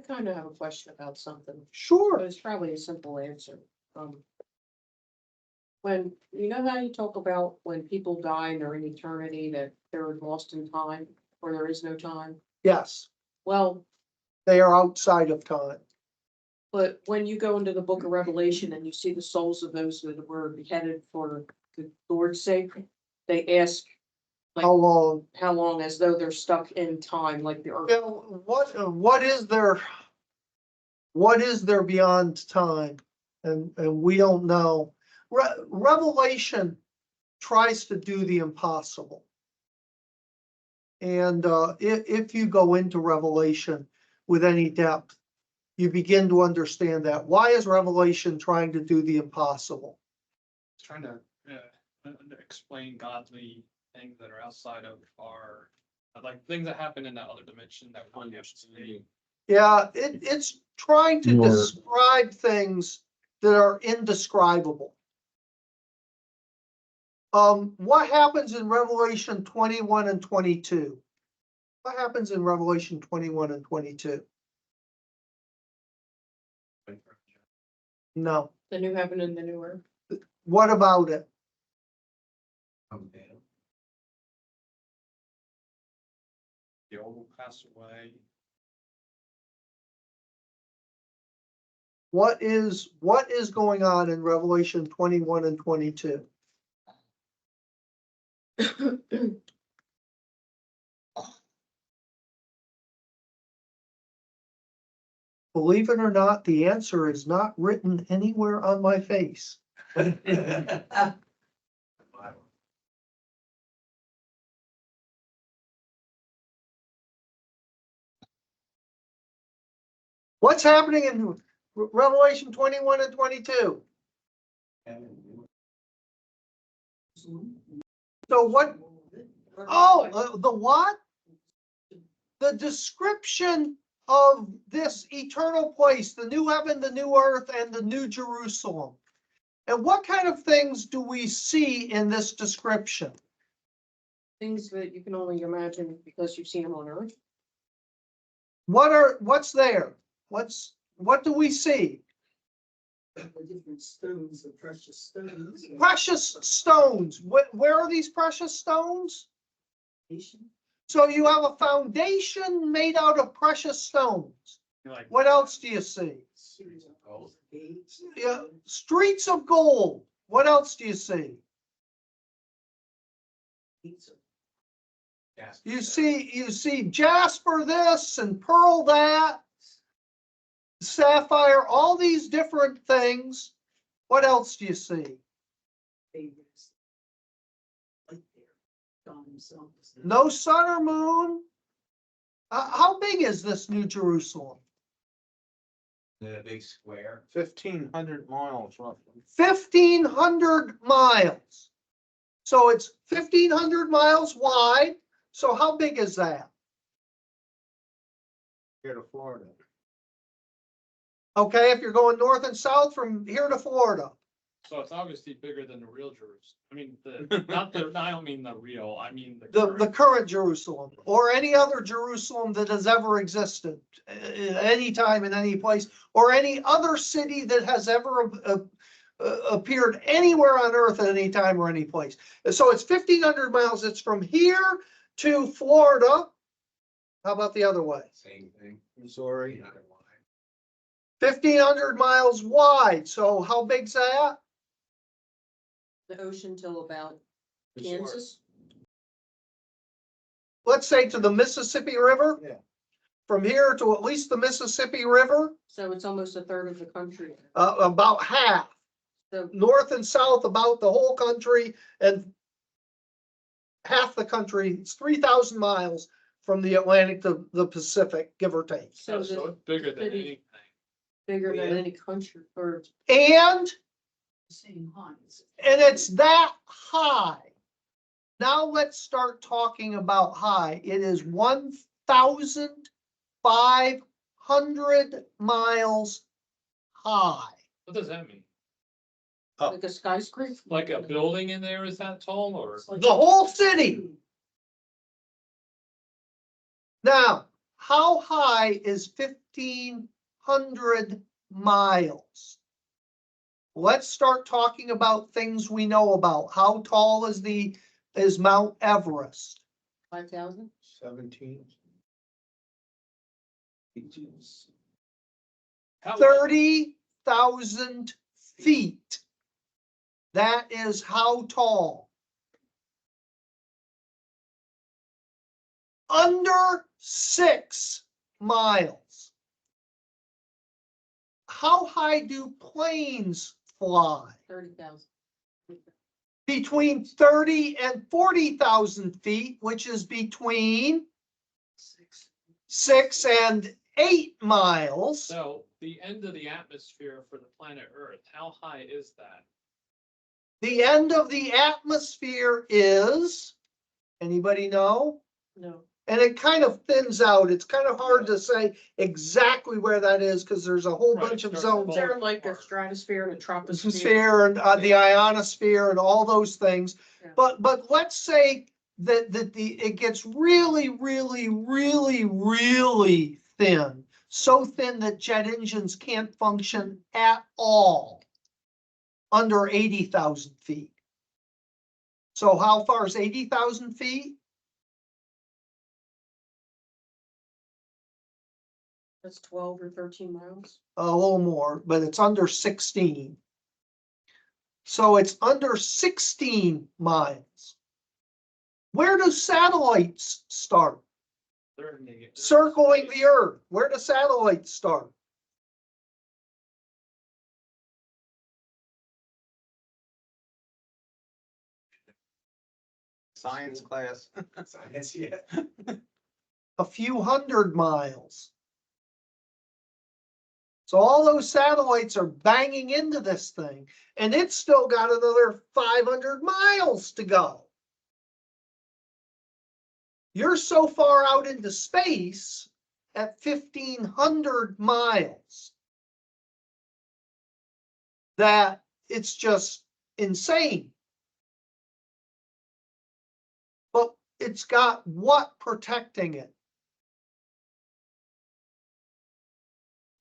kind of have a question about something. Sure. But it's probably a simple answer. When, you know how you talk about when people die and they're in eternity, that they're lost in time, or there is no time? Yes, Well, they are outside of time. but when you go into the book of Revelation and you see the souls of those that were beheaded for the Lord's sake, they ask How long? how long, as though they're stuck in time, like the earth. You know, what is there beyond time? And we don't know. Revelation tries to do the impossible. And if you go into Revelation with any depth, you begin to understand that. Why is Revelation trying to do the impossible? It's trying to explain godly things that are outside of our, like things that happen in that other dimension that we don't have to see. Yeah, it's trying to describe things that are indescribable. What happens in Revelation 21 and 22? What happens in Revelation 21 and 22? No. The new heaven and the new earth. What about it? The old will pass away. What is going on in Revelation 21 and 22? Believe it or not, the answer is not written anywhere on my face. What's happening in Revelation 21 and 22? So what? Oh, the what? The description of this eternal place, the new heaven, the new earth, and the new Jerusalem. And what kind of things do we see in this description? Things that you can only imagine because you've seen them on earth. What's there? What do we see? The different stones, the precious stones. Precious stones. Where are these precious stones? So you have a foundation made out of precious stones. Like, What else do you see? Yeah, streets of gold. What else do you see? You see jasper this and pearl that, sapphire, all these different things. What else do you see? No sun or moon. How big is this New Jerusalem? The big square. 1,500 miles roughly. 1,500 miles. So it's 1,500 miles wide. So how big is that? Here to Florida. Okay, if you're going north and south from here to Florida. so it's obviously bigger than the real Jerusalem. I mean, I don't mean the real, I mean The current Jerusalem, or any other Jerusalem that has ever existed, any time in any place, or any other city that has ever appeared anywhere on earth at any time or any place. So it's 1,500 miles. It's from here to Florida. How about the other way? Same thing. Missouri. 1,500 miles wide. So how big's that? The ocean till about Kansas. Let's say to the Mississippi River. Yeah. From here to at least the Mississippi River, So it's almost a third of the country. about half. So North and south, about the whole country, and half the country. It's 3,000 miles from the Atlantic to the Pacific, give or take. so it's the bigger than city- anything. bigger than any country or And Same height. it's that high. Now let's start talking about high. It is 1,500 miles high. What does that mean? like a skyscraper. Like a building in there is that tall or? The whole city. Now, how high is 1,500 miles? Let's start talking about things we know about. How tall is Mount Everest? 5,000? 17. How- 30,000 feet. That is how tall. Under 6 miles. How high do planes fly? 30,000. Between 30 and 40,000 feet, which is between 6 and 8 miles. So the end of the atmosphere for the planet Earth, how high is that? The end of the atmosphere is, anybody know? No. And it kind of thins out. It's kind of hard to say exactly where that is because there's a whole Right, bunch of it starts zones. Is there like a stratosphere and a troposphere? Sphere and the ionosphere and all those things. Yeah. But let's say that it gets really, really, really, really thin. So thin that jet engines can't function at all under 80,000 feet. So how far is 80,000 feet? That's 12 or 13 miles. A little more, but it's under 16. So it's under 16 miles. Where do satellites start? They're in the- Circling the Earth. Where do satellites start? Science class. Science, yeah. A few hundred miles. So all those satellites are banging into this thing, and it's still got another 500 miles to go. You're so far out into space at 1,500 miles that it's just insane. But it's got what protecting it?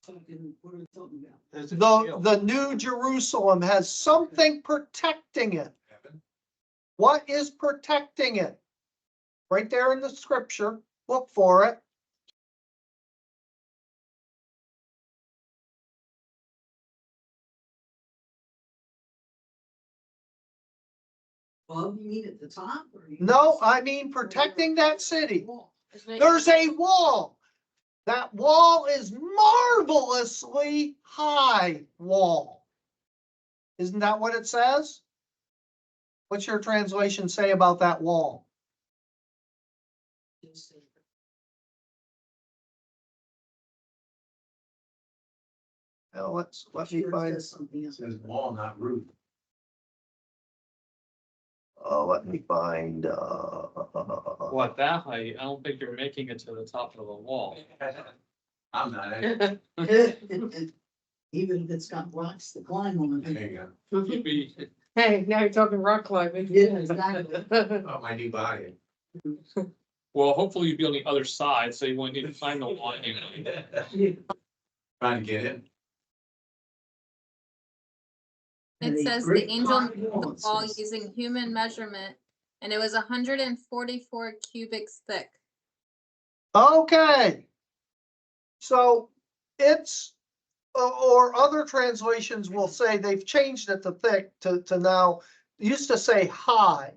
Talking, what are we talking about? There's a The, shield. the New Jerusalem has something protecting it. Heaven. What is protecting it? Right there in the scripture, look for it. Well, you mean at the top or? you- No, I mean protecting that city. Isn't it- There's a wall. That wall is marvelously high wall. Isn't that what it says? What's your translation say about that wall? Well, let me Sure it find, says something It else. says wall, not roof. let me find, What, that height? I don't think you're making it to the top of the wall. I'm not, Even if it's got rocks to climb on there it. you go. You'd be- Hey, now you're talking rock climbing. Yeah, exactly. Oh, my new body. Well, hopefully you'd be on the other side, so you wouldn't need to climb the wall anyway. Trying to get in. And It a says great the angel high made wall, the it wall says. using human measurement, and it was 144 cubics thick. okay. So it's, or other translations will say they've changed it to thick to now, used to say high.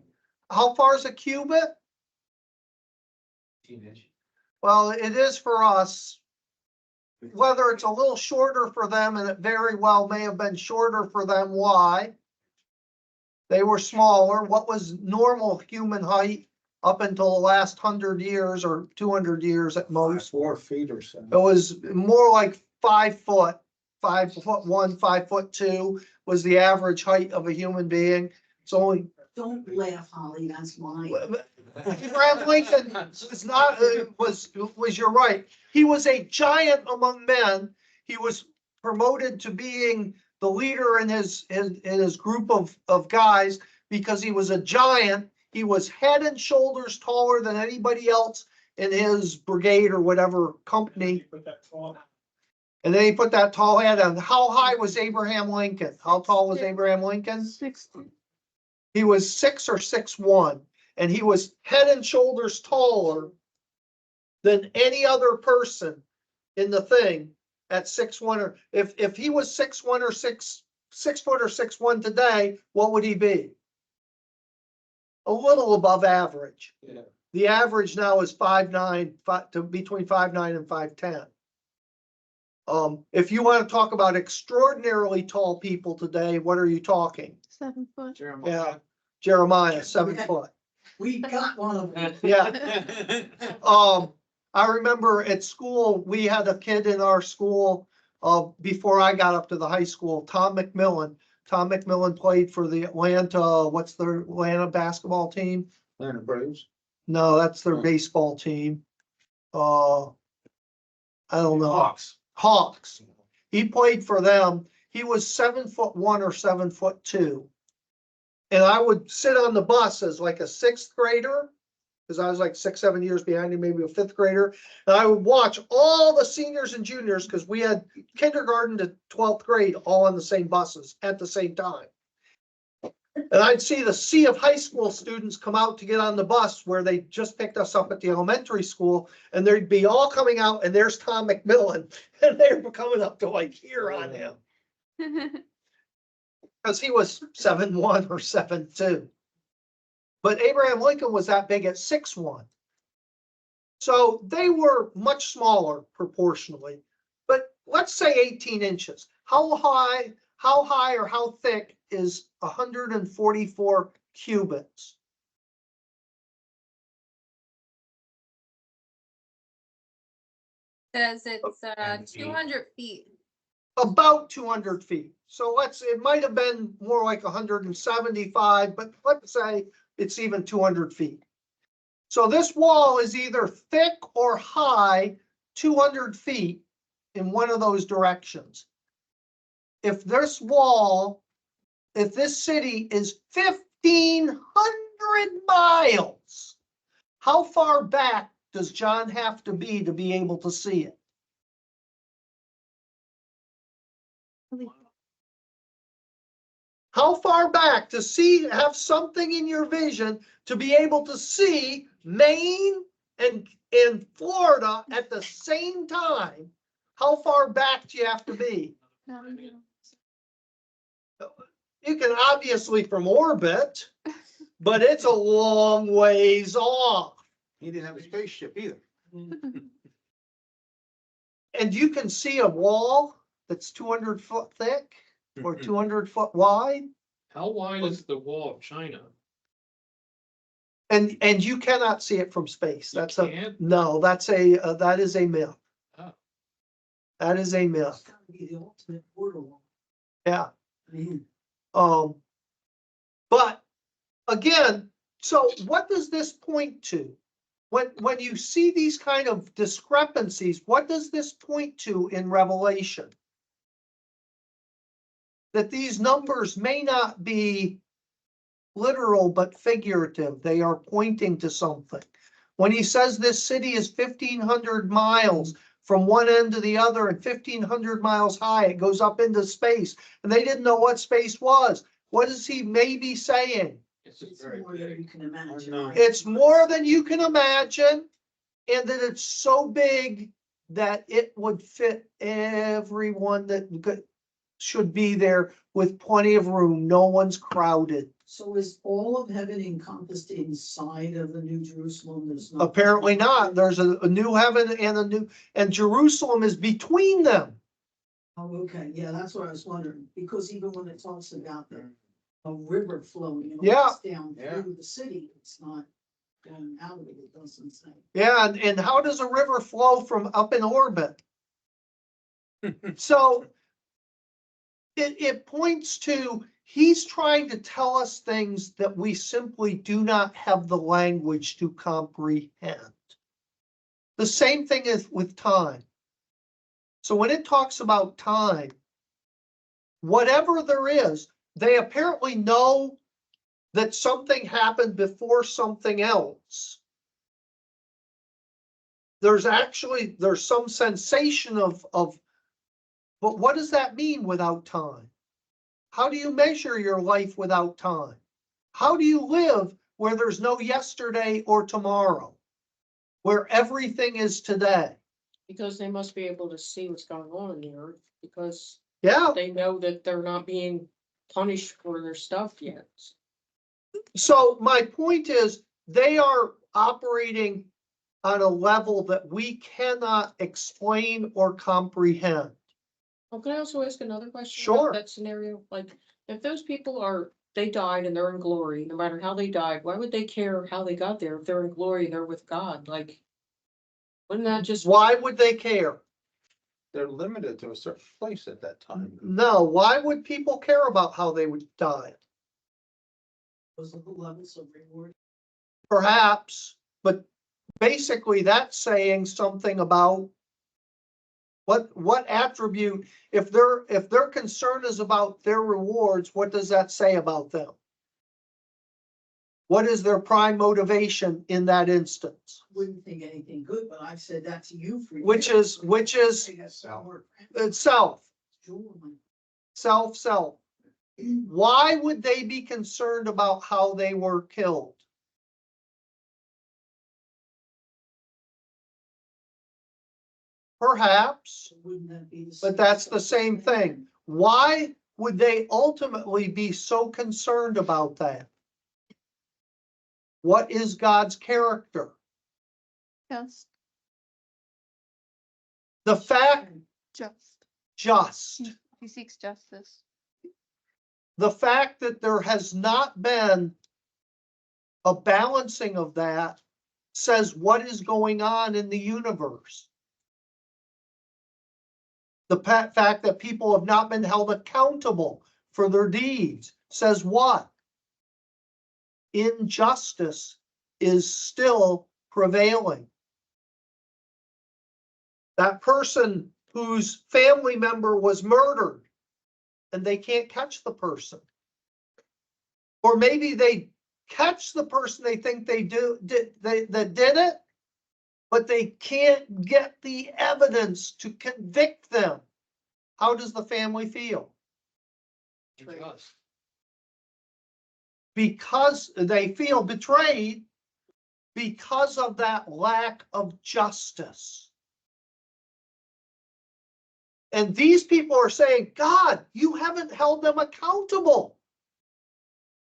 How far is a cubit? 18-inch. Well, it is for us. Whether it's a little shorter for them, and it very well may have been shorter for them, why? They were smaller. What was normal human height up until the last 100 years or 200 years at most? 4 feet or so. It was more like 5 foot, 5'1", 5'2" was the average height of a human being. It's only, Don't laugh, Holly, that's mine. Abraham Lincoln is not, was you're right. He was a giant among men. He was promoted to being the leader in his group of guys because he was a giant. He was head and shoulders taller than anybody else in his brigade or whatever company. Put that tall. And then he put that tall hat on. How high was Abraham Lincoln? How tall was Abraham Lincoln? 60. He was 6 or 6'1", and he was head and shoulders taller than any other person in the thing at 6'1", or if he was 6'1" or 6 foot or 6'1" today, what would he be? A little above average. Yeah. The average now is 5'9", between 5'9" and 5'10". If you want to talk about extraordinarily tall people today, what are you talking? 7 foot. Yeah, Jeremiah, 7 foot. We got one of them. Yeah. I remember at school, we had a kid in our school, before I got up to the high school, Tom McMillan. Tom McMillan played for the Atlanta, what's their Atlanta basketball team? Atlanta Braves. No, that's their baseball team. I don't know. Hawks. He played for them. He was 7'1" or 7'2". And I would sit on the bus as like a 6th grader, because I was like 6, 7 years behind him, maybe a 5th grader. And I would watch all the seniors and juniors, because we had kindergarten to 12th grade all on the same buses at the same time. And I'd see the sea of high school students come out to get on the bus where they just picked us up at the elementary school, and they'd be all coming out, and there's Tom McMillan, and they were coming up to like here on him. Because he was 7'1" or 7'2". But Abraham Lincoln was that big at 6'1". So they were much smaller proportionally. But let's say 18 inches. How high or how thick is 144 cubits? Says it's 200 feet. About 200 feet. So it might have been more like 175, but let's say it's even 200 feet. So this wall is either thick or high 200 feet in one of those directions. If this city is 1,500 miles, how far back does John have to be able to see it? How far back to have something in your vision to be able to see Maine and Florida at the same time? How far back do you have to be? You can obviously from orbit, but it's a long ways off. He didn't have a spaceship either. And you can see a wall that's 200 foot thick or 200 foot wide. How wide is the wall of China? And you cannot see it from space. You That's can't? that is a myth. Oh. That is a It's myth. gotta be the ultimate border wall. Yeah. I mean, But again, so what does this point to? When you see these kind of discrepancies, what does this point to in Revelation? That these numbers may not be literal, but figurative. They are pointing to something. When he says this city is 1,500 miles from one end to the other and 1,500 miles high, it goes up into space, and they didn't know what space was. What is he maybe saying? It's just it's very more than you big. can imagine. Unknown. It's more than you can imagine, and that it's so big that it would fit everyone that should be there with plenty of room. No one's crowded. So is all of heaven encompassed inside of the New Jerusalem? There's not. Apparently not. There's a new heaven and Jerusalem is between them. Oh, okay, yeah, that's what I was wondering, because even when it talks about a river flowing, Yeah. it's down Yeah. through the city, it's not going out of it, it doesn't say. Yeah, and how does a river flow from up in orbit? So it points to, he's trying to tell us things that we simply do not have the language to comprehend. The same thing is with time. So when it talks about time, whatever there is, they apparently know that something happened before something else. there's some sensation of, but what does that mean without time? How do you measure your life without time? How do you live where there's no yesterday or tomorrow? Where everything is today? Because they must be able to see what's going on in the earth, because Yeah, they know that they're not being punished for their stuff yet. so my point is, they are operating on a level that we cannot explain or comprehend. Well, can I also ask another question Sure. about that scenario? Like, if those people they died and they're in glory, no matter how they died, why would they care how they got there? If they're in glory, they're with God, like, wouldn't that just, Why would they care? They're limited to a certain place at that time. No, why would people care about how they would die? Those are the levels of reward. Perhaps, but basically that's saying something about what attribute, if their concern is about their rewards, what does that say about them? What is their prime motivation in that instance? Wouldn't think anything good, but I've said that to you for Which years. is They got some more- itself, Jewel, self. Why would they be concerned about how they were killed? Perhaps, wouldn't that be the? but that's the same thing. Why would they ultimately be so concerned about that? What is God's character? Just, The fact, just. just, He seeks justice. the fact that there has not been a balancing of that says what is going on in the universe. The fact that people have not been held accountable for their deeds says what? Injustice is still prevailing. That person whose family member was murdered and they can't catch the person. Or maybe they catch the person they think they did it, but they can't get the evidence to convict them. How does the family feel? Just. Because they feel betrayed because of that lack of justice. And these people are saying, God, you haven't held them accountable.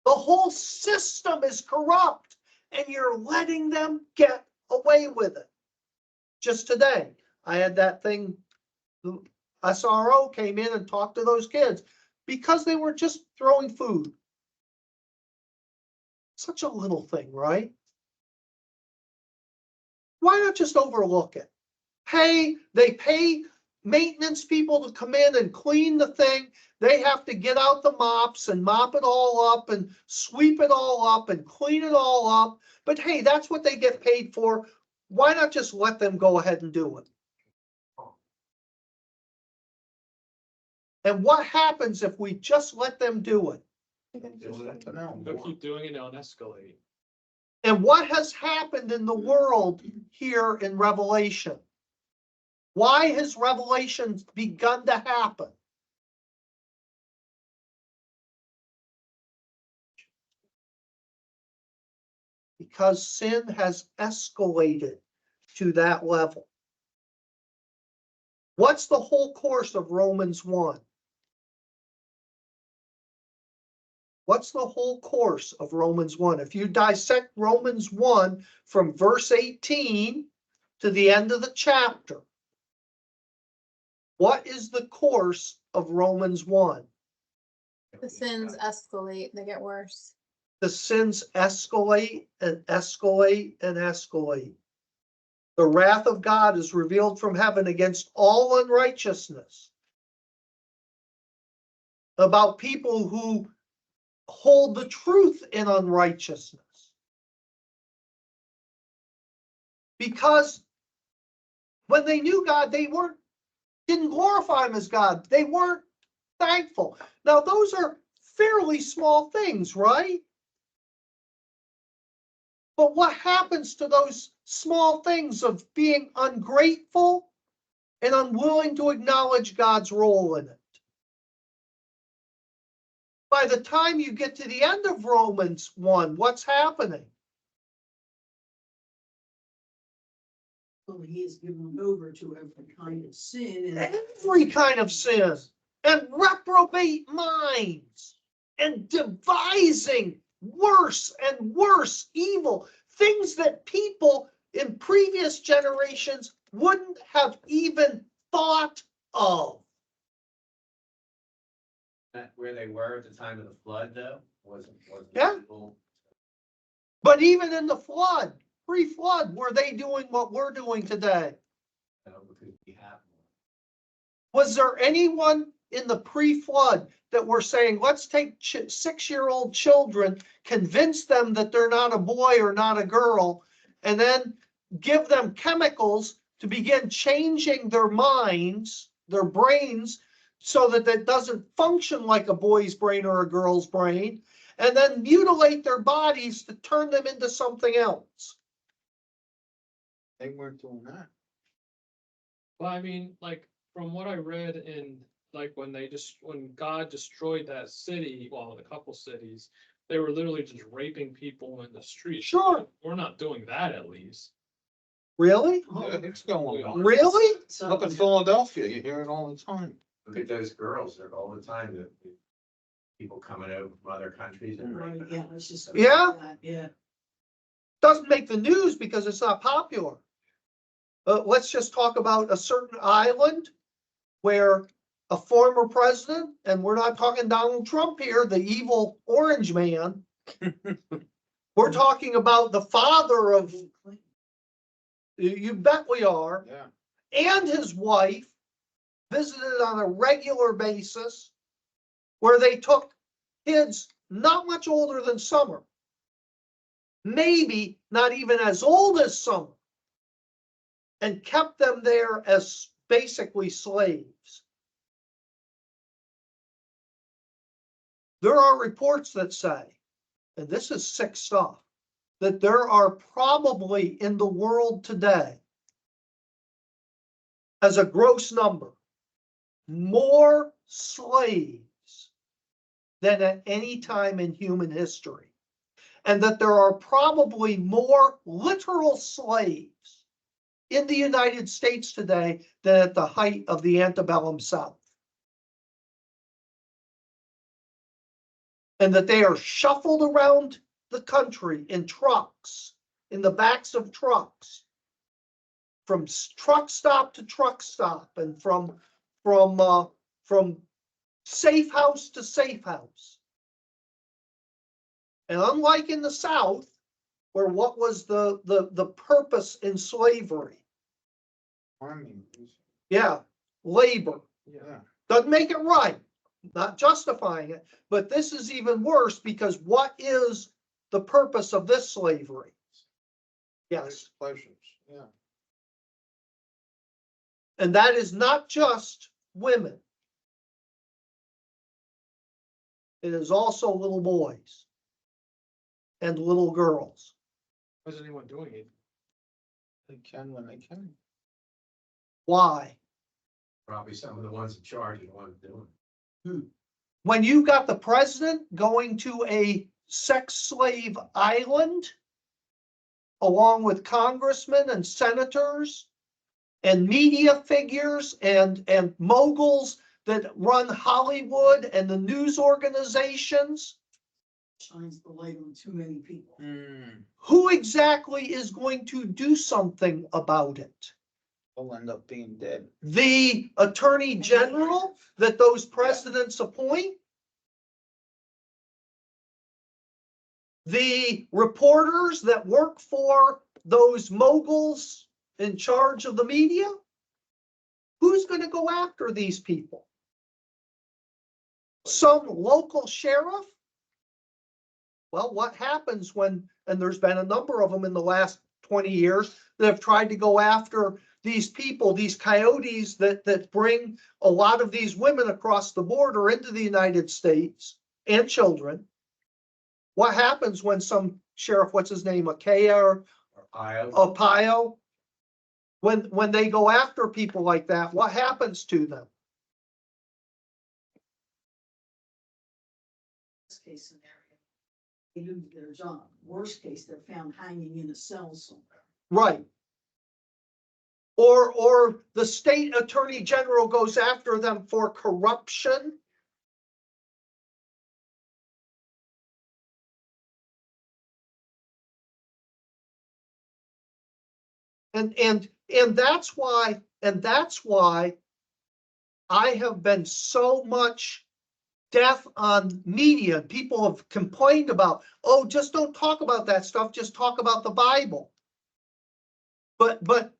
The whole system is corrupt and you're letting them get away with it. Just today, I had that thing, the SRO came in and talked to those kids because they were just throwing food. Such a little thing, right? Why not just overlook it? They pay maintenance people to come in and clean the thing. They have to get out the mops and mop it all up and sweep it all up and clean it all up. But hey, that's what they get paid for. Why not just let them go ahead and do it? And what happens if we just let them do it? They'll keep doing it, it'll escalate. And what has happened in the world here in Revelation? Why has Revelation begun to happen? Because sin has escalated to that level. What's the whole course of Romans 1? What's the whole course of Romans 1? If you dissect Romans 1 from verse 18 to the end of the chapter, what is the course of Romans 1? The sins escalate, they get worse. The sins escalate and escalate and escalate. The wrath of God is revealed from heaven against all unrighteousness. About people who hold the truth in unrighteousness. Because when they knew God, they didn't glorify him as God. They weren't thankful. Now, those are fairly small things, right? But what happens to those small things of being ungrateful and unwilling to acknowledge God's role in it. By the time you get to the end of Romans 1, what's happening? Well, he is given over to every kind of sin and. Every kind of sin and reprobate minds and devising worse and worse evil, things that people in previous generations wouldn't have even thought of. That where they were at the time of the flood, though, wasn't. Yeah. People- But even in the flood, pre-flood, were they doing what we're doing today? because we have more. Was there anyone in the pre-flood that were saying, let's take 6-year-old children, convince them that they're not a boy or not a girl, and then give them chemicals to begin changing their minds, their brains, so that that doesn't function like a boy's brain or a girl's brain, and then mutilate their bodies to turn them into something else? They weren't doing that. Well, I mean, like, from what I read in, like, when God destroyed that city, well, a couple cities, they were literally just raping people in the street. Sure. We're not doing that, at least. Really? Yeah, it's going on. Really? So- Look at Philadelphia, you hear it all the time. Look at those girls, they're all the time, that people coming over from other countries and. Right, yeah, it's just. Yeah. Yeah. Doesn't make the news because it's not popular. Let's just talk about a certain island where a former president, and we're not talking Donald Trump here, the evil orange man. We're talking about the father of, you bet we are, Yeah. and his wife visited on a regular basis, where they took kids not much older than Summer, maybe not even as old as Summer, and kept them there as basically slaves. There are reports that say, and this is sick stuff, that there are probably in the world today, as a gross number, more slaves than at any time in human history. And that there are probably more literal slaves in the United States today than at the height of the antebellum South. And that they are shuffled around the country in trucks, in the backs of trucks, from truck stop to truck stop, and from safe house to safe house. And unlike in the South, where what was the purpose in slavery? Farming. Yeah, labor. Yeah. Doesn't make it right, not justifying it, but this is even worse, because what is the purpose of this slavery? Yes, Pleasures, yeah. and that is not just women. It is also little boys and little girls. Why is anyone doing it? They can when they can. Why? Probably some of the ones in charge are the ones doing it. When you got the president going to a sex slave island, along with congressmen and senators and media figures and moguls that run Hollywood and the news organizations, Shines the light on too many people. who exactly is going to do something about it? They'll end up being dead. The attorney general that those presidents appoint? The reporters that work for those moguls in charge of the media? Who's going to go after these people? Some local sheriff? Well, what happens when, and there's been a number of them in the last 20 years that have tried to go after these people, these coyotes that bring a lot of these women across the border into the United States and children. What happens when some sheriff, what's his name, Akaya or Ohio. When they go after people like that, what happens to them? Best case scenario, they lose their job. Worst case, they're found hanging in a cell somewhere. Right. Or the state attorney general goes after them for corruption. And that's why I have been so much deaf on media. People have complained about, oh, just don't talk about that stuff, just talk about the Bible. But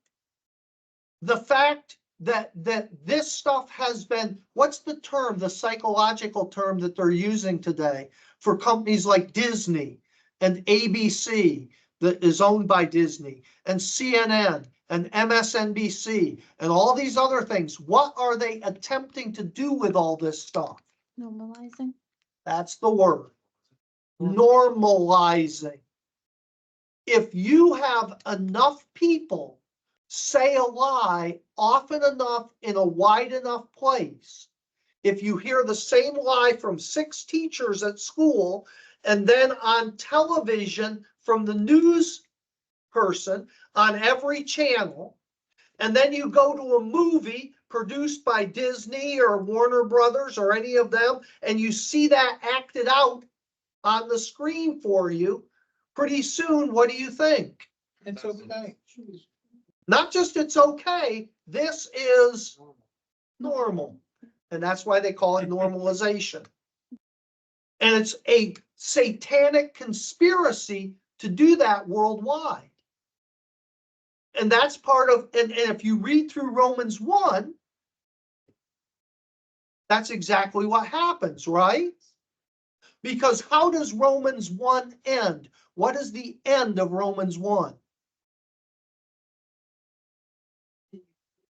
the fact that this stuff has been, what's the term, the psychological term that they're using today for companies like Disney and ABC that is owned by Disney and CNN and MSNBC and all these other things? What are they attempting to do with all this stuff? Normalizing. That's the word. Normalizing. If you have enough people say a lie often enough in a wide enough place, if you hear the same lie from 6 teachers at school and then on television from the news person on every channel, and then you go to a movie produced by Disney or Warner Brothers or any of them, and you see that acted out on the screen for you, pretty soon, what do you think? It's okay. Not just it's okay, this is normal. And that's why they call it normalization. And it's a satanic conspiracy to do that worldwide. And that's part of, and if you read through Romans 1, that's exactly what happens, right? Because how does Romans 1 end? What is the end of Romans 1?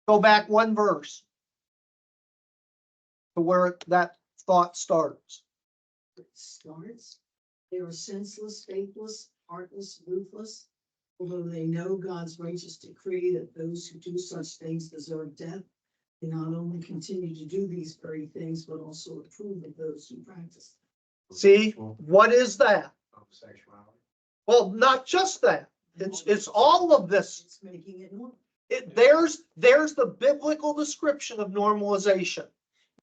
Go back 1 verse to where that thought starts. It starts, they are senseless, faithless, heartless, ruthless. Although they know God's righteous decree that those who do such things deserve death, they not only continue to do these very things, but also approve of those who practice them. See, what is that? Homosexuality. Well, not just that. It's all of this. It's making it normal. There's the biblical description of normalization.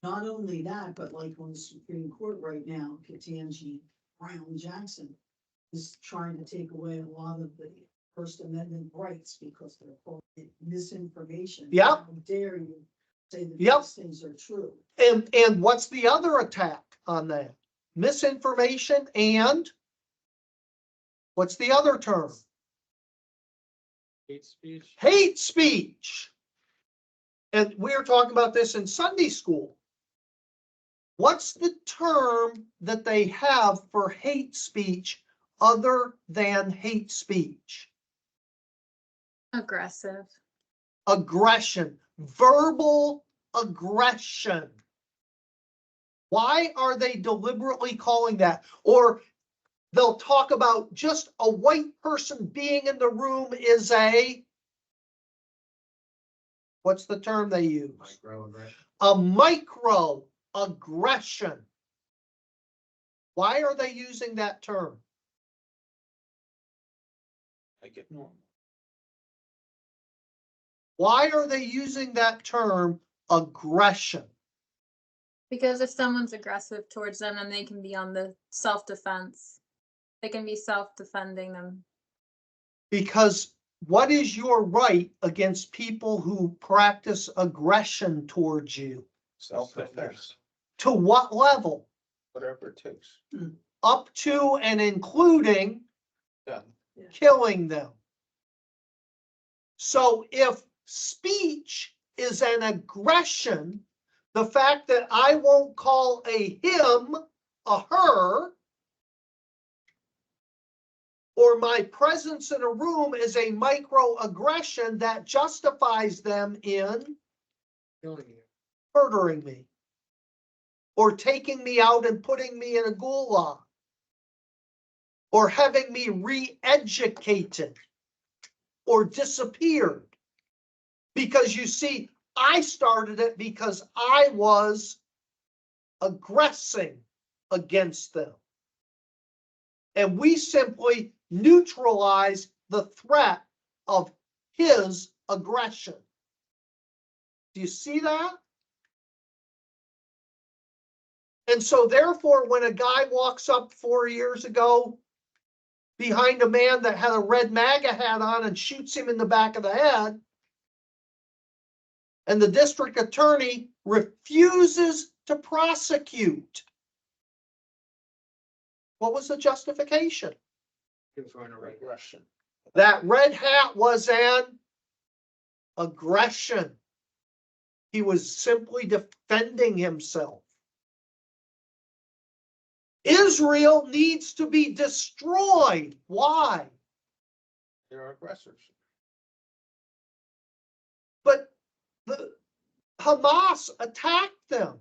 Not only that, but like on the Supreme Court right now, Ketanji Brown Jackson is trying to take away a lot of the First Amendment rights because they're calling it misinformation. Yep. How dare you say that Yep. these things are true? And what's the other attack on that? Misinformation and what's the other term? Hate speech. Hate speech. And we were talking about this in Sunday school. What's the term that they have for hate speech other than hate speech? Aggressive. Aggression, verbal aggression. Why are they deliberately calling that? Or they'll talk about just a white person being in the room is a, what's the term they use? Microaggression. A microaggression. Why are they using that term? Make it normal. Why are they using that term aggression? Because if someone's aggressive towards them, then they can be on the self-defense. They can be self-defending them. Because what is your right against people who practice aggression towards you? Self-defense, To what level? whatever it takes. Up to and including Yeah. killing them. So if speech is an aggression, the fact that I won't call a him a her, or my presence in a room is a microaggression that justifies them in Killing you. murdering me or taking me out and putting me in a gulag or having me re-educated. or disappeared. Because you see, I started it because I was aggressing against them. And we simply neutralize the threat of his aggression. Do you see that? And so therefore, when a guy walks up 4 years ago behind a man that had a red MAGA hat on and shoots him in the back of the head, and the district attorney refuses to prosecute, what was the justification? Aggression. That red hat was an aggression. He was simply defending himself. Israel needs to be destroyed. Why? They're aggressors. But the Hamas attacked them.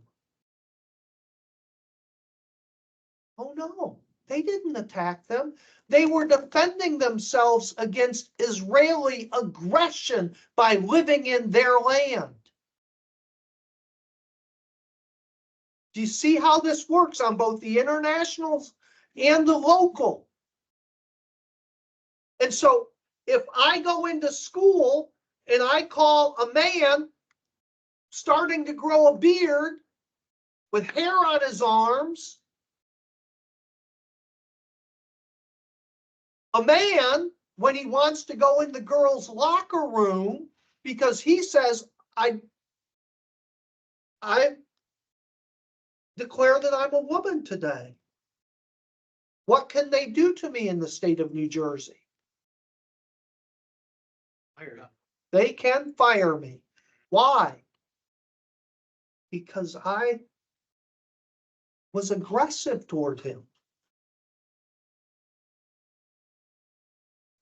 Oh no, they didn't attack them. They were defending themselves against Israeli aggression by living in their land. Do you see how this works on both the international and the local? And so if I go into school and I call a man starting to grow a beard with hair on his arms a man, when he wants to go in the girls' locker room because he says, I declare that I'm a woman today. What can they do to me in the state of New Jersey? They can fire me. Why? Because I was aggressive toward him.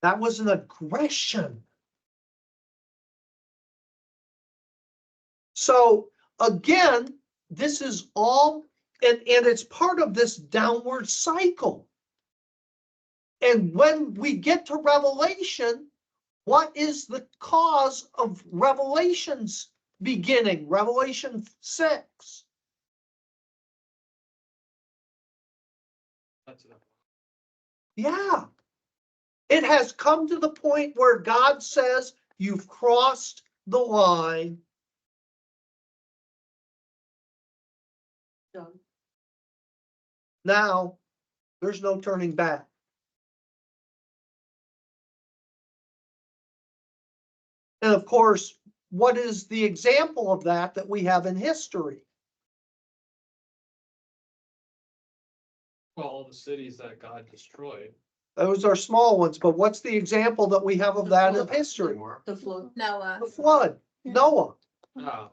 That was an aggression. So again, this is all, and it's part of this downward cycle. And when we get to Revelation, what is the cause of Revelation's beginning? Revelation 6. Yeah. It has come to the point where God says, you've crossed the line. Done. Now, there's no turning back. And of course, what is the example of that we have in history? Well, all the cities that God destroyed. Those are small ones, but what's the example that we have of that in history? The flood. Noah. The flood, Noah. Oh,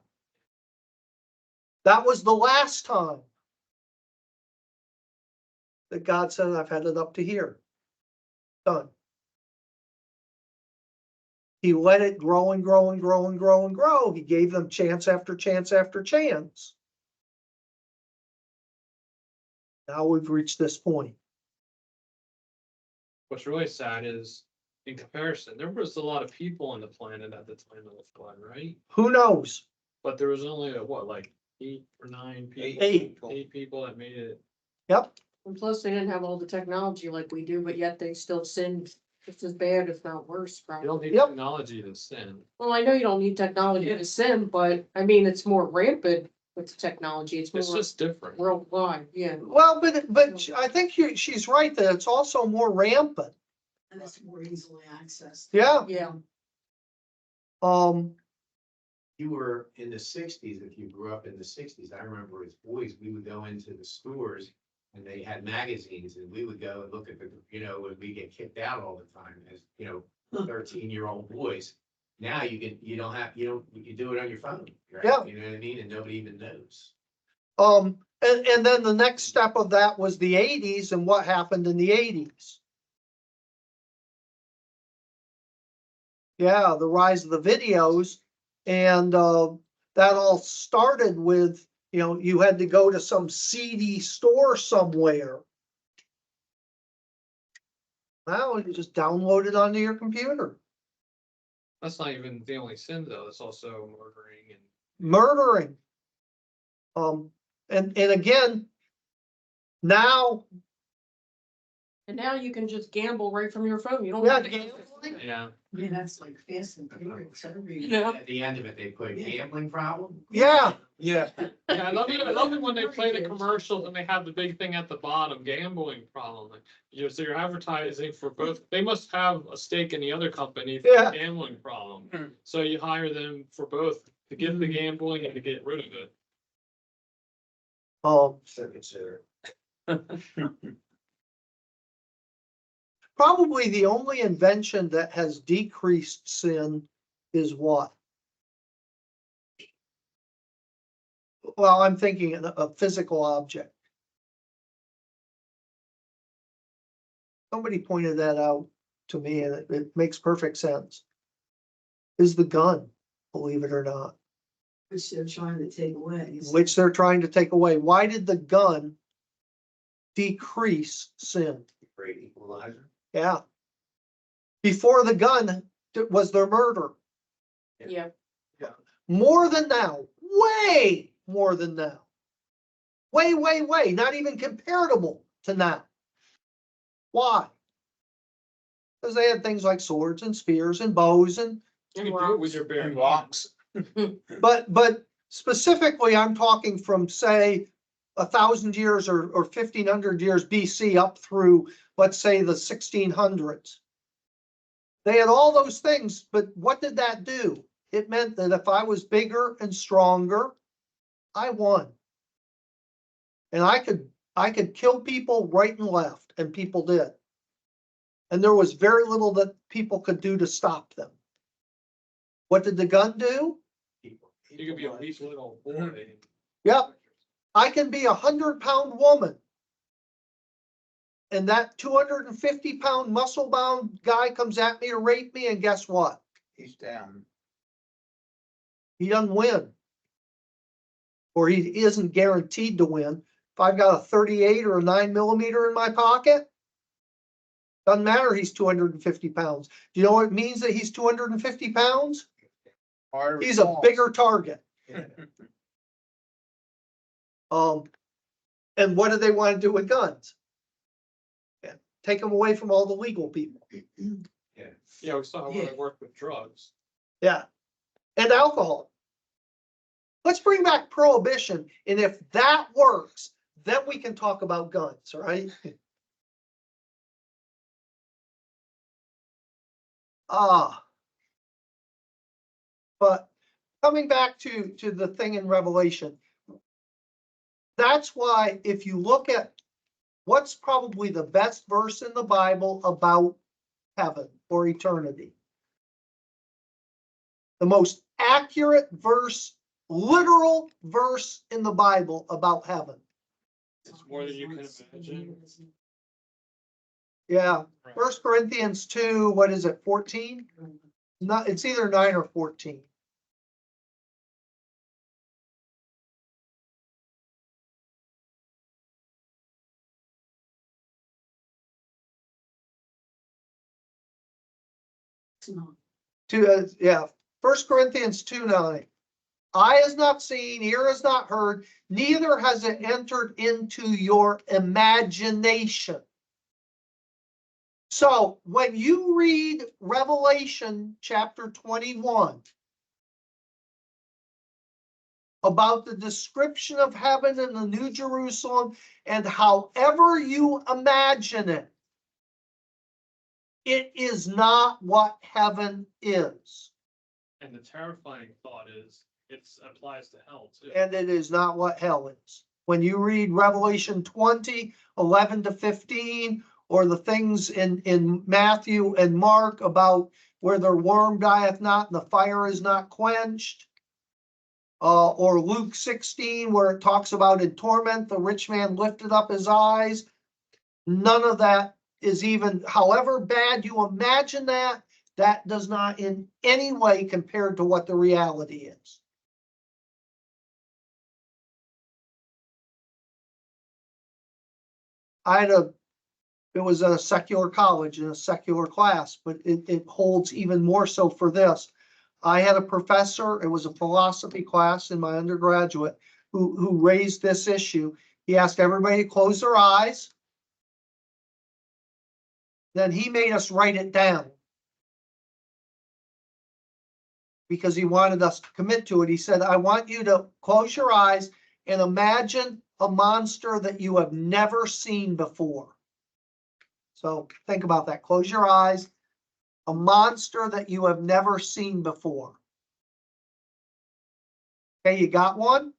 That was the last time that God said, I've had it up to here. Done. He let it grow and grow and grow and grow and grow. He gave them chance after chance after chance. Now we've reached this point. what's really sad is, in comparison, there was a lot of people on the planet at the time of the flood, right? Who knows? But there was only what, like 8 or 9 people? Eight. People that made it. Yep. And plus they didn't have all the technology like we do, but yet they still sinned just as bad, if not worse, You probably. don't need Yep. technology to sin. Well, I know you don't need technology to sin, but I mean, it's more rampant with the technology. It's It's more just different. worldwide, yeah. Well, but I think she's right that it's also more rampant. And it's more easily accessed. Yeah. Yeah. You were in the sixties, if you grew up in the sixties, I remember as boys, we would go into the stores and they had magazines and we would go and look at the, when we get kicked out all the time as, 13-year-old boys. Now you can do it on your phone, right? Yeah. You know what I mean? And nobody even knows. And then the next step of that was the 80s and what happened in the 80s. Yeah, the rise of the videos. And that all started with, you had to go to some seedy store somewhere. Now you just download it onto your computer. That's not even the only sin though, it's also murdering and. Murdering. And again, now, And now you can just gamble right from your phone. You don't yeah, have to. gambling, Yeah. I mean, that's like fast and furious, every. Yeah. At the end of it, they put gambling problem. yeah, Yeah. Yeah, I love it when they play the commercials and they have the big thing at the bottom, gambling problem. Like, so you're advertising for both, they must have a stake in the other company for Yeah. the gambling problem. Mm. So you hire them for both, to get the gambling and to get rid of it. So consider. probably the only invention that has decreased sin is what? Well, I'm thinking a physical object. Somebody pointed that out to me and it makes perfect sense. Is the gun, believe it or not, Which they're trying to take away. which they're trying to take away. Why did the gun decrease sin? Great equalizer. Yeah. Before the gun was there murder. Yeah. More than now, way more than now. Way, not even comparable to now. Why? Because they had things like swords and spears and bows and, You can do it with your bare And hands. rocks. but specifically, I'm talking from, say, 1,000 years or 1,500 years BC up through, let's say, the 1600s. They had all those things, but what did that do? It meant that if I was bigger and stronger, I won. And I could kill people right and left, and people did. And there was very little that people could do to stop them. What did the gun do? You could be a weak little boy. Yep. I can be 100-pound woman. And that 250-pound muscle-bound guy comes at me to rape me, and guess what? He's down. He doesn't win. Or he isn't guaranteed to win. If I've got a 38 or a 9mm in my pocket, doesn't matter, he's 250 pounds. Do you know what it means that he's 250 pounds? Harder He's a falls. bigger target. And what do they want to do with guns? Yeah, take them away from all the legal people. Yeah, we saw how Yeah. it worked with drugs. Yeah, and alcohol. Let's bring back prohibition, and if that works, then we can talk about guns, right? But coming back to the thing in Revelation, that's why if you look at what's probably the best verse in the Bible about heaven or eternity, the most accurate verse, literal verse in the Bible about heaven. It's more than you can imagine. Yeah, Right. 1 Corinthians 2, what is it, 14? Not, it's either 9 or 14. It's not. Yeah, 1 Corinthians 2:9. Eye has not seen, ear has not heard, neither has it entered into your imagination. So when you read Revelation chapter 21 about the description of heaven and the New Jerusalem, and however you imagine it, it is not what heaven is. And the terrifying thought is, it applies to hell too. And it is not what hell is. When you read Revelation 20, 11 to 15, or the things in Matthew and Mark about where their worm dieth not and the fire is not quenched, or Luke 16, where it talks about in torment, the rich man lifted up his eyes. None of that is even, however bad you imagine that, that does not in any way compare to what the reality is. I had a it was a secular college and a secular class, but it holds even more so for this. I had a professor, it was a philosophy class in my undergraduate, who raised this issue. He asked everybody to close their eyes. Then he made us write it down. Because he wanted us to commit to it. He said, I want you to close your eyes and imagine a monster that you have never seen before. So think about that. Close your eyes. A monster that you have never seen before. Okay, you got one?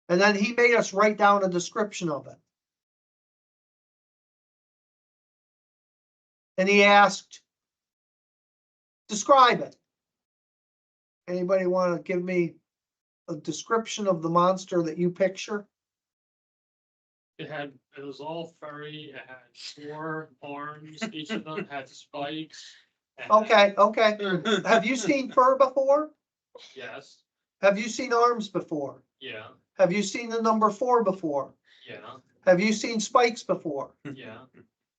And then he made us write down a description of it. And he asked, describe it. Anybody want to give me a description of the monster that you picture? It was all furry, it had 4 arms, each of them had spikes. it had- Okay, okay. Have you seen fur before? Yes, Have you seen arms before? yeah, Have you seen the number 4 before? yeah, Have you seen spikes before? yeah.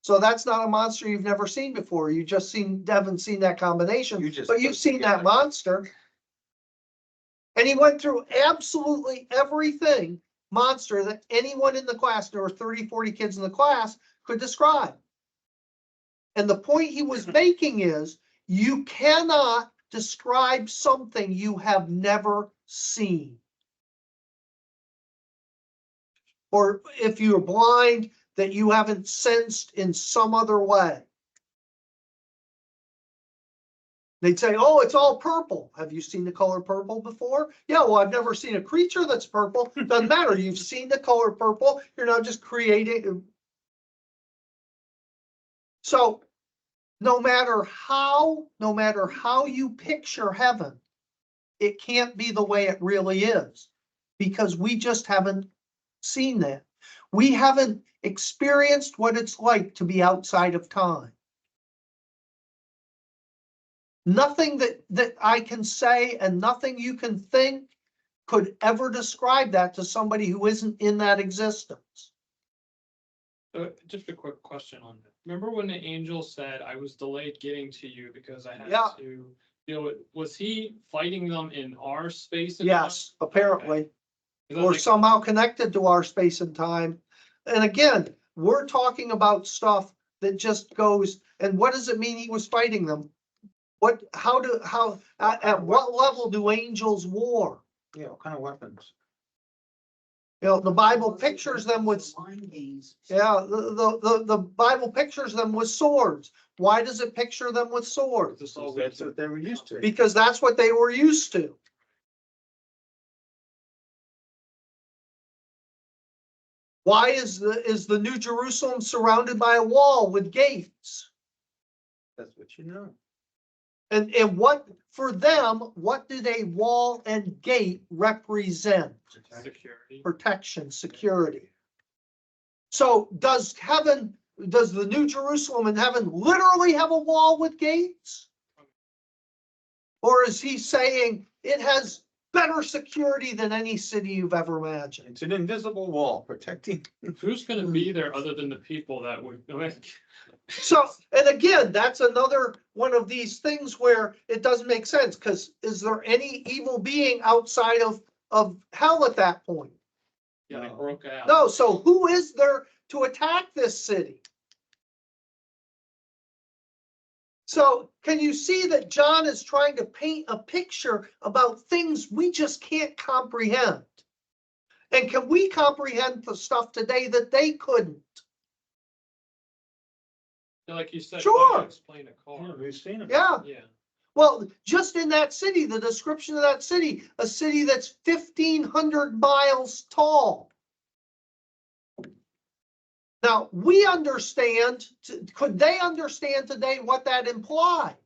So that's not a monster you've never seen before. You just haven't seen that combination, but you've seen that monster. And he went through absolutely everything monster that anyone in the class, there were 30, 40 kids in the class, could describe. And the point he was making is you cannot describe something you have never seen. Or if you're blind, that you haven't sensed in some other way. They'd say, oh, it's all purple. Have you seen the color purple before? Yeah, well, I've never seen a creature that's purple. Doesn't matter. You've seen the color purple. You're not just creating. So no matter how you picture heaven, it can't be the way it really is, because we just haven't seen that. We haven't experienced what it's like to be outside of time. Nothing that I can say and nothing you can think could ever describe that to somebody who isn't in that existence. Just a quick question on that. Remember when the angel said, I was delayed getting to you because I had Yeah. to deal with, was he fighting them in our space and Yes, apparently, time? or somehow connected to our space and time. And again, we're talking about stuff that just goes, and what does it mean he was fighting them? At what level do angels war? Yeah, what kind of weapons? You know, the Bible pictures them with, Mind games. yeah, the Bible pictures them with swords. Why does it picture them with swords? This all That's what they were used to. Because that's what they were used to. Why is the New Jerusalem surrounded by a wall with gates? That's what you know. And what, for them, what do they wall and gate represent? security. Protection, security. So does the New Jerusalem in heaven literally have a wall with gates? Or is he saying it has better security than any city you've ever imagined? It's an invisible wall protecting. Who's gonna be there other than the people that would like? So, and again, that's another one of these things where it doesn't make sense, because is there any evil being outside of hell at that point? Yeah, they broke out. No, so who is there to attack this city? So can you see that John is trying to paint a picture about things we just can't comprehend? And can we comprehend the stuff today that they couldn't? Like you said, Sure. how to explain a car. Yeah, we've seen it. Yeah. Yeah. Well, just in that city, the description of that city, a city that's 1,500 miles tall. Now, we understand, could they understand today what that implied?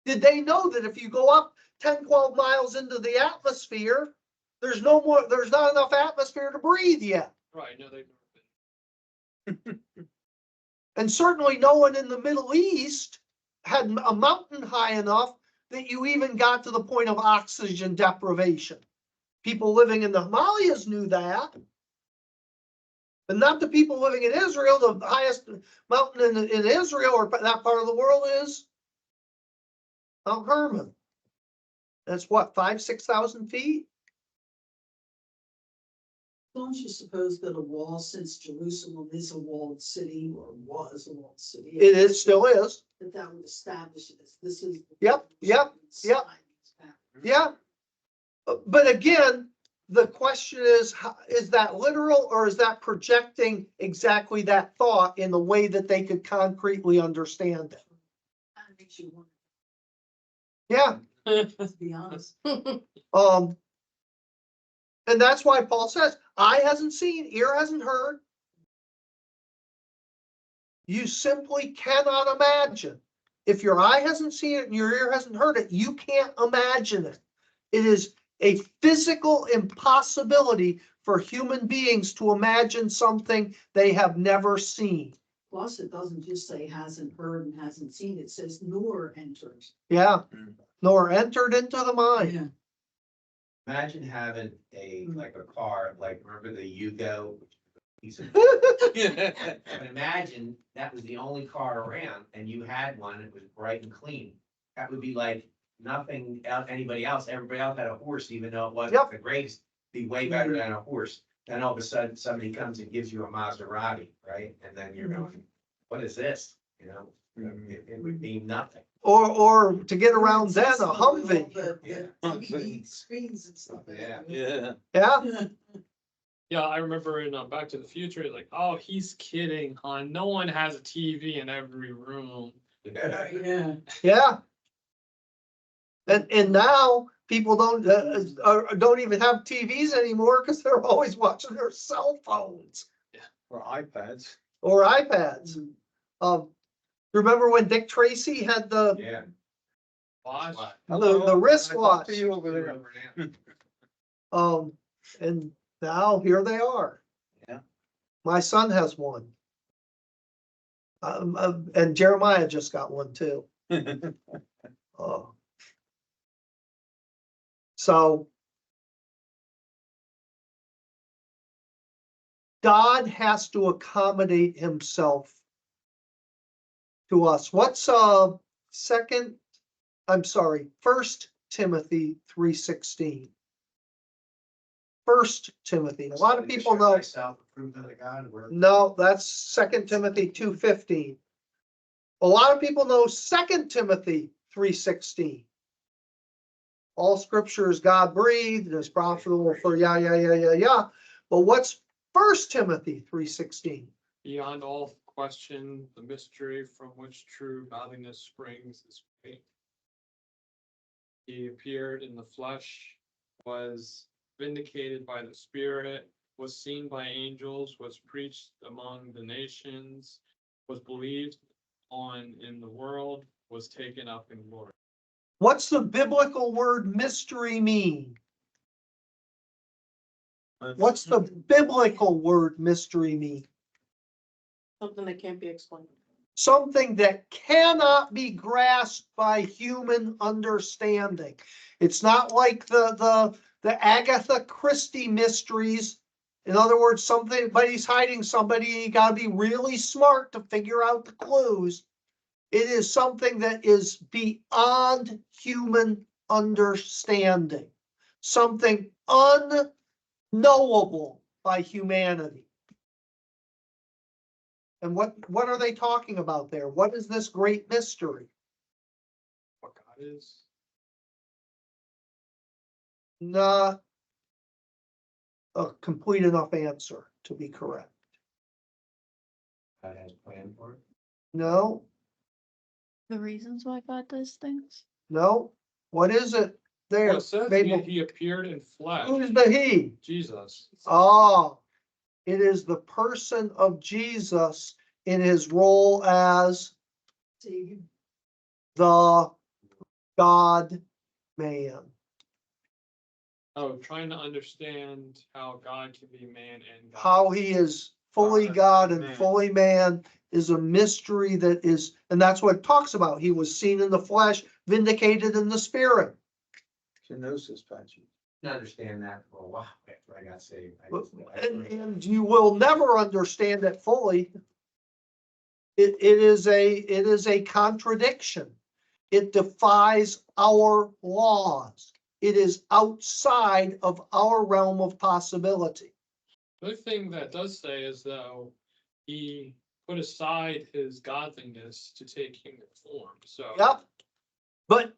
Did they know that if you go up 10, 12 miles into the atmosphere, there's not enough atmosphere to breathe yet? Right, no, they've never been. And certainly no one in the Middle East had a mountain high enough that you even got to the point of oxygen deprivation. People living in the Himalayas knew that. And not the people living in Israel. The highest mountain in Israel or that part of the world is Mount Hermon. That's what, 6,000 feet? Don't you suppose that a wall, since Jerusalem is a walled city or was a walled city? It is, still is. That would establish this is. Yep. Yeah. But again, the question is, is that literal or is that projecting exactly that thought in the way that they could concretely understand it? That makes you wonder, Yeah. to be honest. And that's why Paul says, eye hasn't seen, ear hasn't heard. You simply cannot imagine. If your eye hasn't seen it and your ear hasn't heard it, you can't imagine it. It is a physical impossibility for human beings to imagine something they have never seen. Plus, it doesn't just say hasn't heard and hasn't seen, it says nor entered. Yeah, nor entered into the mind. Imagine having like a car, like remember the Yugo? But imagine that was the only car around and you had one, it was bright and clean. That would be like nothing else, anybody else, everybody else had a horse, even though it wasn't the greatest, be way better than a horse. Then all of a sudden, somebody comes and gives you a Maserati, right? And then you're going, what is this? You know, it would mean nothing. Or to get around then, a Humvee. Screens and stuff. Yeah. Yeah, Yeah, I remember in Back to the Future, like, oh, he's kidding, hon. No one has a TV in every room. Yeah. yeah. And now people don't even have TVs anymore because they're always watching their cell phones Or iPads. or iPads. Remember when Dick Tracy had the Yeah. Watch. the wristwatch? See you over there. And now here they are. Yeah. My son has one. And Jeremiah just got one too. So God has to accommodate himself to us. What's 1 Timothy 3:16. 1 Timothy. A lot of people know. Myself approved of the God word. No, that's 2 Timothy 2:15. A lot of people know 2 Timothy 3:16. All scripture is God breathed and is profitable for yeah. But what's 1 Timothy 3:16? Beyond all question, the mystery from which true godliness springs is great. He appeared in the flesh, was vindicated by the Spirit, was seen by angels, was preached among the nations, was believed on in the world, was taken up in glory. What's the biblical word mystery mean? What's the biblical word mystery mean? Something that can't be explained. Something that cannot be grasped by human understanding. It's not like the Agatha Christie mysteries. In other words, somebody's hiding somebody and you gotta be really smart to figure out the clues. It is something that is beyond human understanding. Something unknowable by humanity. And what are they talking about there? What is this great mystery? What God is. Not a complete enough answer to be correct. God has planned for it. No, The reasons why God does things. no. What is it there? Well, it says Mabel? he appeared in flesh. Who's the he? Jesus. Ah, it is the person of Jesus in his role as Savior. the God man. Oh, trying to understand how God can be man and God. How he is fully God and fully man is a mystery that is, and that's what it talks about. He was seen in the flesh, vindicated in the spirit. Kenosis, Patrick. didn't understand that for a while after I got saved. And you will never understand it fully. It is a contradiction. It defies our laws. It is outside of our realm of possibility. The other thing that does say is though, he put aside his godliness to take human form, so. Yep.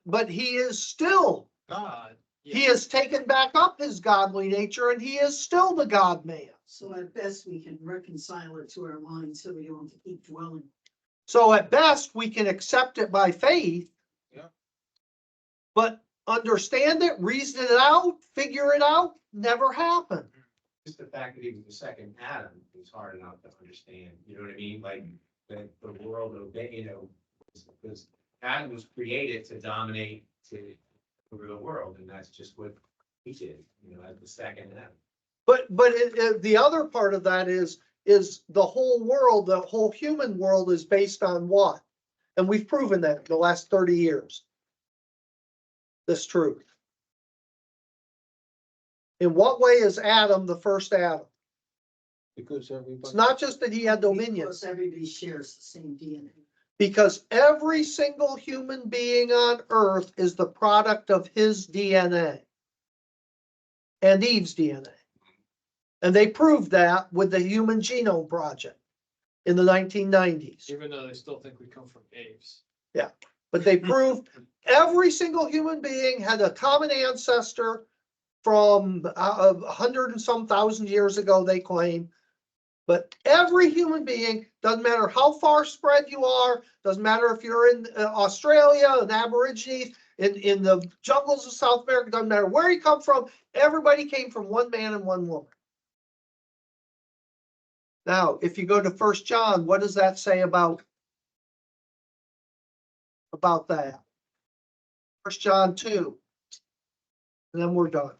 But he is still, God. he has taken back up his godly nature and he is still the God man. So at best, we can reconcile it to our mind so we don't have to keep dwelling. So at best, we can accept it by faith. Yeah. But understand it, reason it out, figure it out, never happened. Just the fact that he was the second Adam is hard enough to understand, you know what I mean? Like, the world of, because Adam was created to dominate over the world, and that's just what he did, as the second Adam. But the other part of that is the whole world, the whole human world is based on what? And we've proven that in the last 30 years. This truth. In what way is Adam the first Adam? Because everybody. It's not just that he had dominion. Because everybody shares the same DNA. Because every single human being on earth is the product of his DNA and Eve's DNA. And they proved that with the Human Genome Project in the 1990s. Even though they still think we come from apes. Yeah, but they proved every single human being had a common ancestor from 100 and some thousand years ago, they claim. But every human being, doesn't matter how far spread you are, doesn't matter if you're in Australia, an Aborigines, in the jungles of South America, doesn't matter where you come from, everybody came from one man and one woman. Now, if you go to 1 John, what does that say about that? 1 John 2. And then we're done.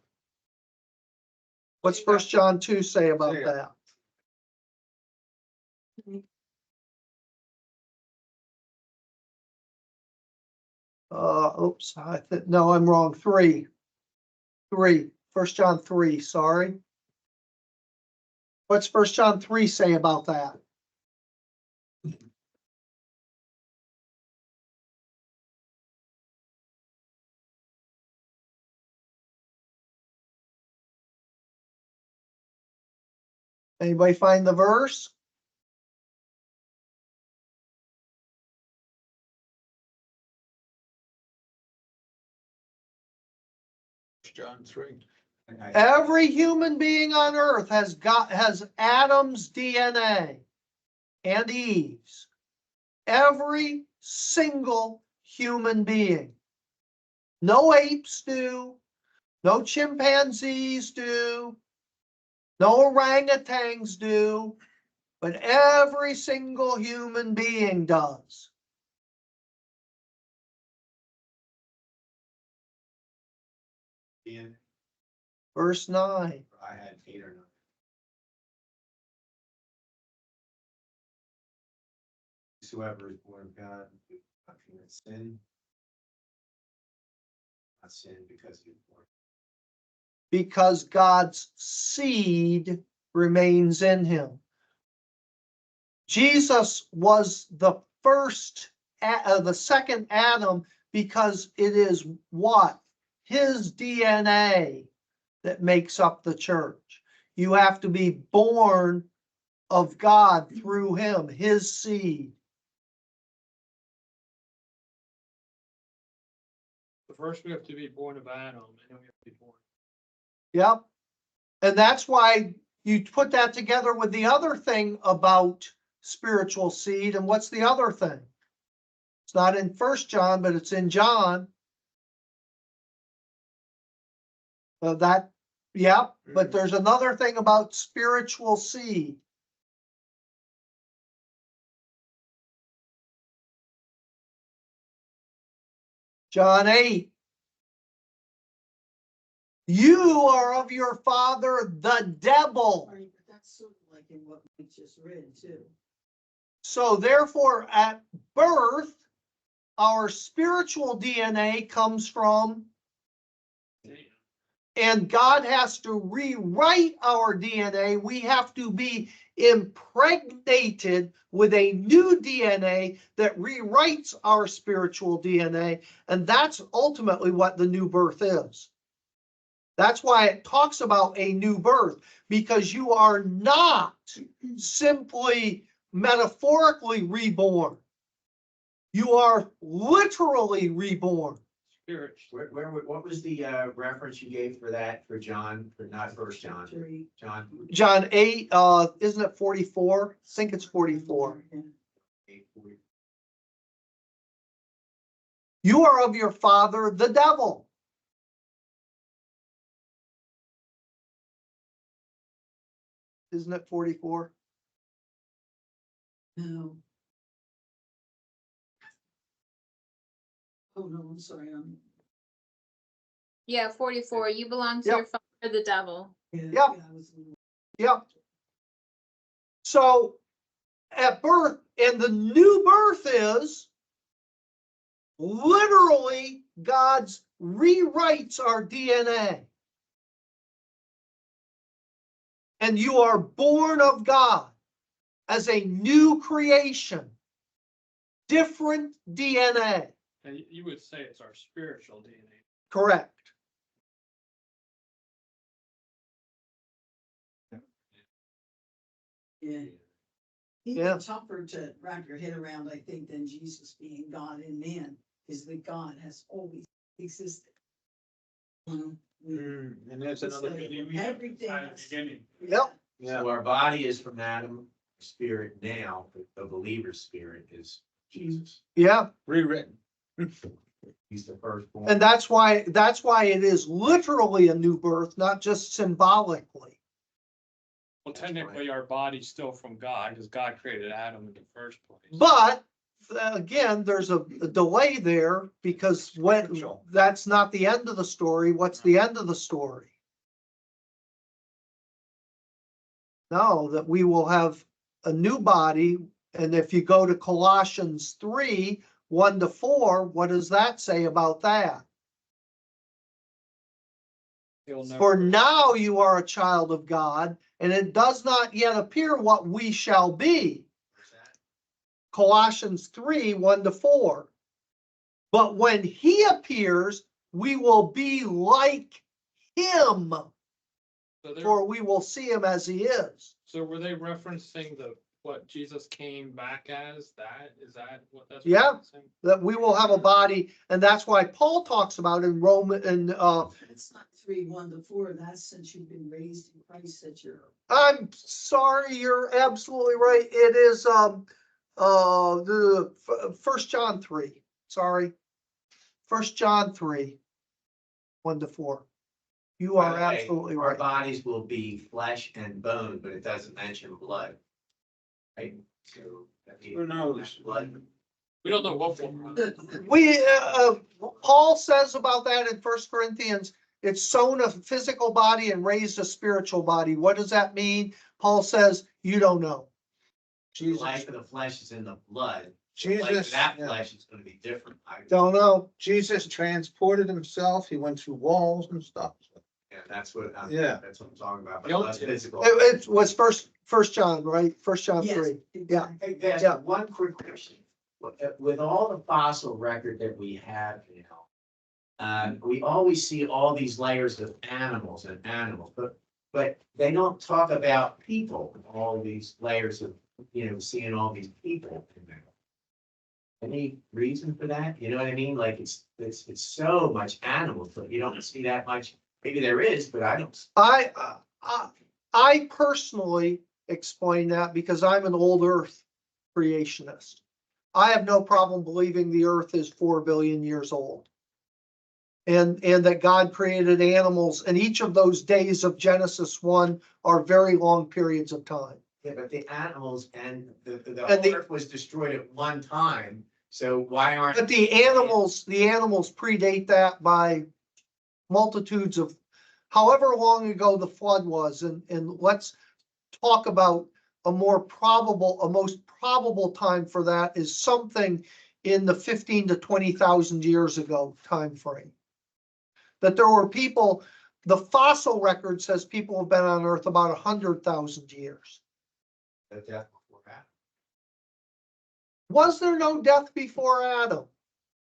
What's 1 John 2 say about that? Oops, no, I'm wrong. 3. 1 John 3, sorry. What's 1 John 3 say about that? Anybody find the verse? John 3. Every human being on earth has Adam's DNA and Eve's. Every single human being. No apes do. No chimpanzees do. No orangutans do. But every single human being does. Verse 9. I had 8 or 9. Whoever is born of God, not commit sin. Not sin because he was born. Because God's seed remains in him. Jesus was the second Adam because it is what? His DNA that makes up the church. You have to be born of God through him, his seed. But first we have to be born of Adam, and then we have to be born. Yep. And that's why you put that together with the other thing about spiritual seed. And what's the other thing? It's not in 1 John, but it's in John. But there's another thing about spiritual seed. John 8. You are of your father, the devil. Right, but that's sort of like in what we just read too. So therefore, at birth, our spiritual DNA comes from and God has to rewrite our DNA. We have to be impregnated with a new DNA that rewrites our spiritual DNA. And that's ultimately what the new birth is. That's why it talks about a new birth, because you are not simply metaphorically reborn. You are literally reborn. Spiritually. What was the reference you gave for that, for John, for not First John? John. John 8, isn't it 44? I think it's 44. 8:40. You are of your father, the devil. Isn't it 44? No. Oh, no, I'm sorry, Yeah, 44. You belong to Yep. your father, the devil. yeah. Yep. yeah, I was a little- Yep. So at birth, and the new birth is literally God's rewrites our DNA. And you are born of God as a new creation, different DNA. And you would say it's our spiritual DNA. Correct. Yeah. Yeah. It's tougher to wrap your head around, I think, than Jesus being God and man, is that God has always existed. And there's It's another. like thing. everything. At the is- beginning. Yep. Yeah. So our body is from Adam, spirit now, but the believer's spirit is Jesus. Yeah. Rewritten. He's the firstborn. And that's why it is literally a new birth, not just symbolically. Well, technically, our body's still from God, because God created Adam in the first place. But again, there's a delay there, because when that's not the end of the story. What's the end of the story? No, that we will have a new body. And if you go to Colossians 3, 1-4, what does that say about that? He'll never- For now you are a child of God, and it does not yet appear what we shall be. Where's that? Colossians 3, 1-4. But when he appears, we will be like him, So they're- for we will see him as he is. So were they referencing what Jesus came back as? Is that what that's? Yeah. referencing? That we will have a body, and that's why Paul talks about in Roman, and It's not 3, 1-4, that's since you've been raised in Christ, that you're. I'm sorry, you're absolutely right. It is the 1 John 3. Sorry. 1 John 3, 1-4. You By are the way, absolutely Our right. bodies will be flesh and bone, but it doesn't mention blood. Right? So. Who knows? Blood. We don't know what will. Paul says about that in 1 Corinthians, it's sown a physical body and raised a spiritual body. What does that mean? Paul says, you don't know. The Jesus, life of the flesh is in the blood. The life of Jesus, that yeah. flesh is gonna be different. Don't know. Jesus transported himself. He went through walls and stuff. Yeah, that's what, Yeah. that's what I'm talking about. Don't- Blood's physical. It was first John, right? 1 John 3. Yeah. Hey, guys, Yeah. one quick question. With all the fossil record that we have now, we always see all these layers of animals, but they don't talk about people, all these layers of, seeing all these people in there. Any reason for that? You know what I mean? Like it's so much animals, but you don't see that much. Maybe there is, but I don't. I personally explain that because I'm an old Earth creationist. I have no problem believing the Earth is 4 billion years old. And that God created animals, and each of those days of Genesis 1 are very long periods of time. Yeah, but the animals and the And the- earth was destroyed at one time, so why aren't? But the animals predate that by multitudes of, however long ago the flood was, and let's talk about a most probable time for that is something in the 15 to 20,000 years ago time frame. That there were people The fossil record says people have been on Earth about 100,000 years. The death before that. Was there no death before Adam?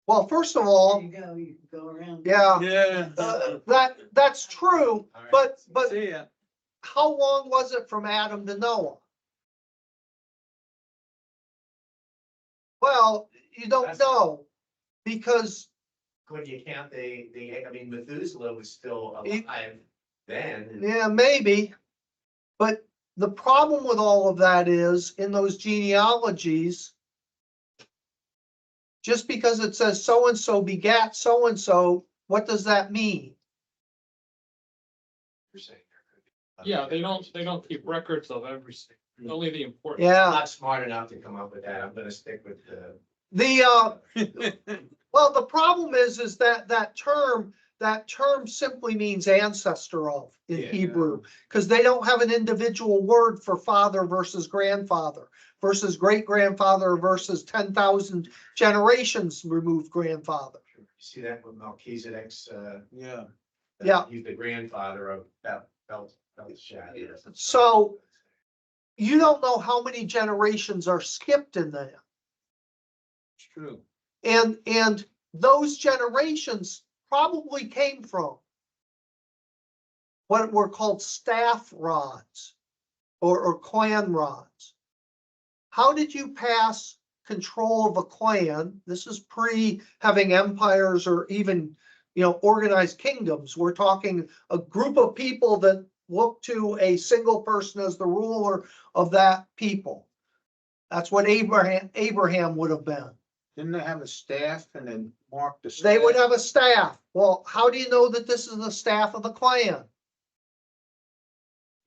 Well, first of There all, you go, you can go around. yeah, Yeah. that's true, All right. but See ya. how long was it from Adam to Noah? Well, you don't know, because When you count I mean, Methuselah was still He- alive then. and- yeah, maybe. But the problem with all of that is, in those genealogies, just because it says so-and-so begat so-and-so, what does that mean? You're saying there could be Yeah, other they don't keep records of everything, only the important. I'm Yeah, not smart enough to come up with that. I'm gonna stick with the. well, the problem is that term simply means ancestor of in Yeah. Hebrew, because they don't have an individual word for father versus grandfather versus great grandfather versus 10,000 generations removed grandfather. You see that with Melchizedek's, Yeah. Yeah. He's the grandfather of Belshazzar. So you don't know how many generations are skipped in that. It's true. And those generations probably came from what were called staff rods or clan rods. How did you pass control of a clan? This is pre having empires or even, organized kingdoms. We're talking a group of people that look to a single person as the ruler of that people. That's what Abraham would have been. Didn't they have a staff and then mark the staff? They would have a staff. Well, how do you know that this is the staff of the clan?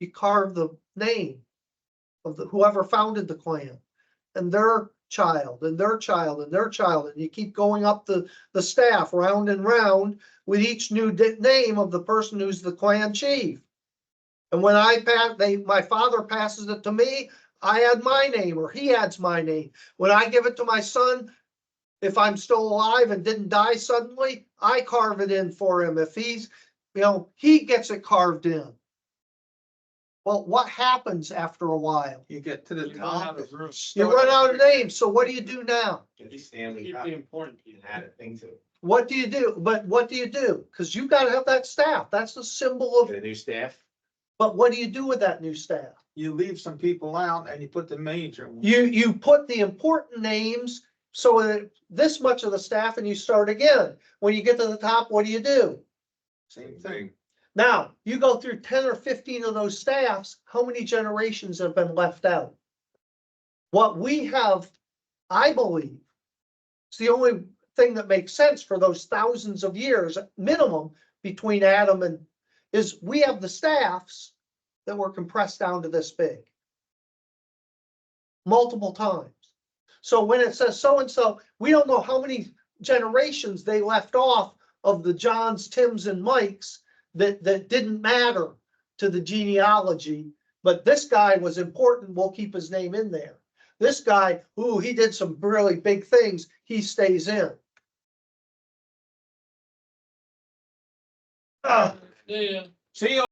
You carve the name of whoever founded the clan and their child and their child and their child. And you keep going up the staff round and round with each new name of the person who's the clan chief. And when my father passes it to me, I add my name or he adds my name. When I give it to my son, if I'm still alive and didn't die suddenly, I carve it in for him. If he's, he gets it carved in. Well, what happens after a while? You get to the You run out top. of room. You run out of names. So what do you do now? Stanley Keep Cup the important and people. add a thing to it. What do you do? But what do you do? Because you've got to have that staff. That's the symbol of, Get a new staff. but what do you do with that new staff? You leave some people out and you put the major ones. You put the important names so that this much of the staff and you start again. When you get to the top, what do you do? Same thing. Now, you go through 10 or 15 of those staffs, how many generations have been left out? What we have, I believe, it's the only thing that makes sense for those thousands of years minimum between Adam and is we have the staffs that were compressed down to this big multiple times. So when it says so-and-so, we don't know how many generations they left off of the Johns, Tims, and Mikes that didn't matter to the genealogy. But this guy was important. We'll keep his name in there. This guy, he did some really big things. He stays in. Yeah. See you.